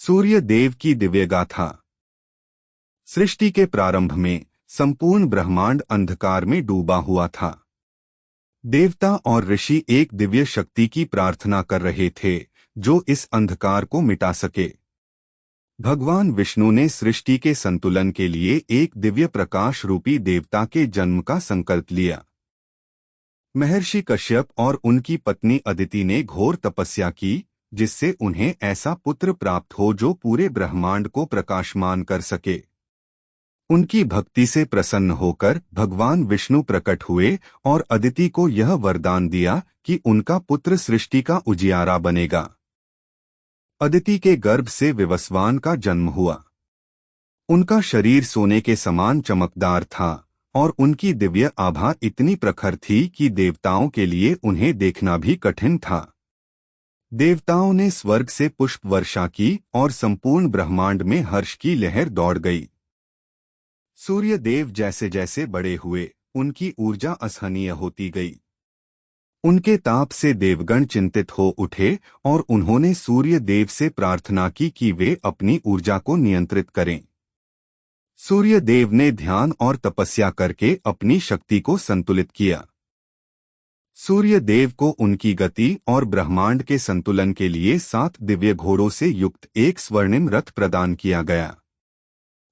सूर्य देव की दिव्य गाथा। सृष्टि के प्रारंभ में संपूर्ण ब्रह्मांड अंधकार में डूबा हुआ था। देवता और ऋषि एक दिव्य शक्ति की प्रार्थना कर रहे थे जो इस अंधकार को मिटा सके। भगवान विष्णु ने सृष्टि के संतुलन के लिए एक दिव्य प्रकाश रूपी देवता के जन्म का संकल्प लिया। महर्षि कश्यप और उनकी पत्नी अदिति ने घोर तपस्या की, जिससे उन्हें ऐसा पुत्र प्राप्त हो जो पूरे ब्रह्मांड को प्रकाशमान कर सके। उनकी भक्ति से प्रसन्न होकर भगवान विष्णु प्रकट हुए और अदिति को यह वरदान दिया कि उनका पुत्र सृष्टि का उजियारा बनेगा। अदिति के गर्भ से विवस्वान का जन्म हुआ। उनका शरीर सोने के समान चमकदार था और उनकी दिव्य आभा इतनी प्रखर थी कि देवताओं के लिए उन्हें देखना भी कठिन था। देवताओं ने स्वर्ग से पुष्प वर्षा की और संपूर्ण ब्रह्मांड में हर्ष की लहर दौड़ गई। सूर्य देव जैसे जैसे बड़े हुए, उनकी ऊर्जा असहनीय होती गई। उनके ताप से देवगण चिंतित हो उठे और उन्होंने सूर्य देव से प्रार्थना की कि वे अपनी ऊर्जा को नियंत्रित करें। सूर्य देव ने ध्यान और तपस्या करके अपनी शक्ति को संतुलित किया। सूर्य देव को उनकी गति और ब्रह्मांड के संतुलन के लिए 7 दिव्य घोड़ों से युक्त एक स्वर्णिम रथ प्रदान किया गया।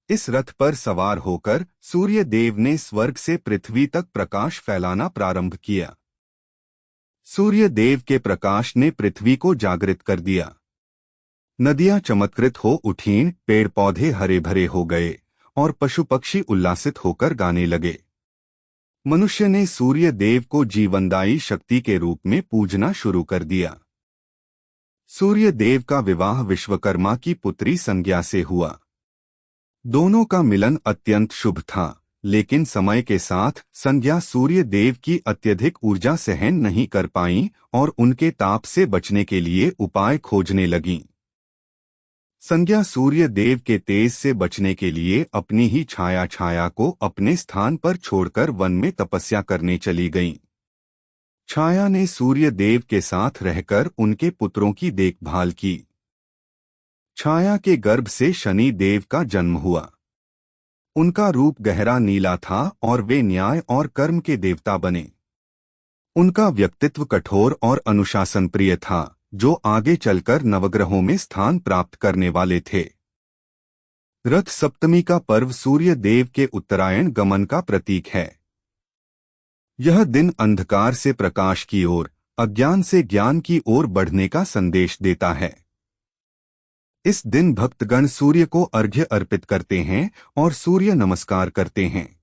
इस रथ पर सवार होकर सूर्य देव ने स्वर्ग से पृथ्वी तक प्रकाश फैलाना प्रारंभ किया। सूर्य देव के प्रकाश ने पृथ्वी को जागृत कर दिया। नदियां चमत्कृत हो उठीं, पेड़ पौधे हरे भरे हो गए और पशु पक्षी उल्लासित होकर गाने लगे। मनुष्य ने सूर्य देव को जीवनदायी शक्ति के रूप में पूजना शुरू कर दिया। सूर्य देव का विवाह विश्वकर्मा की पुत्री संज्ञा से हुआ। दोनों का मिलन अत्यंत शुभ था, लेकिन समय के साथ संज्ञा सूर्य देव की अत्यधिक ऊर्जा सहन नहीं कर पाईं और उनके ताप से बचने के लिए उपाय खोजने लगीं। संज्ञा सूर्य देव के तेज से बचने के लिए अपनी ही छाया को अपने स्थान पर छोड़कर वन में तपस्या करने चली गईं। छाया ने सूर्य देव के साथ रहकर उनके पुत्रों की देखभाल की। छाया के गर्भ से शनि देव का जन्म हुआ। उनका रूप गहरा नीला था और वे न्याय और कर्म के देवता बने। उनका व्यक्तित्व कठोर और अनुशासन प्रिय था, जो आगे चलकर नवग्रहों में स्थान प्राप्त करने वाले थे। रथ सप्तमी का पर्व सूर्य देव के उत्तरायण गमन का प्रतीक है। यह दिन अंधकार से प्रकाश की ओर, अज्ञान से ज्ञान की ओर बढ़ने का संदेश देता है। इस दिन भक्तगण सूर्य को अर्घ्य अर्पित करते हैं और सूर्य नमस्कार करते हैं।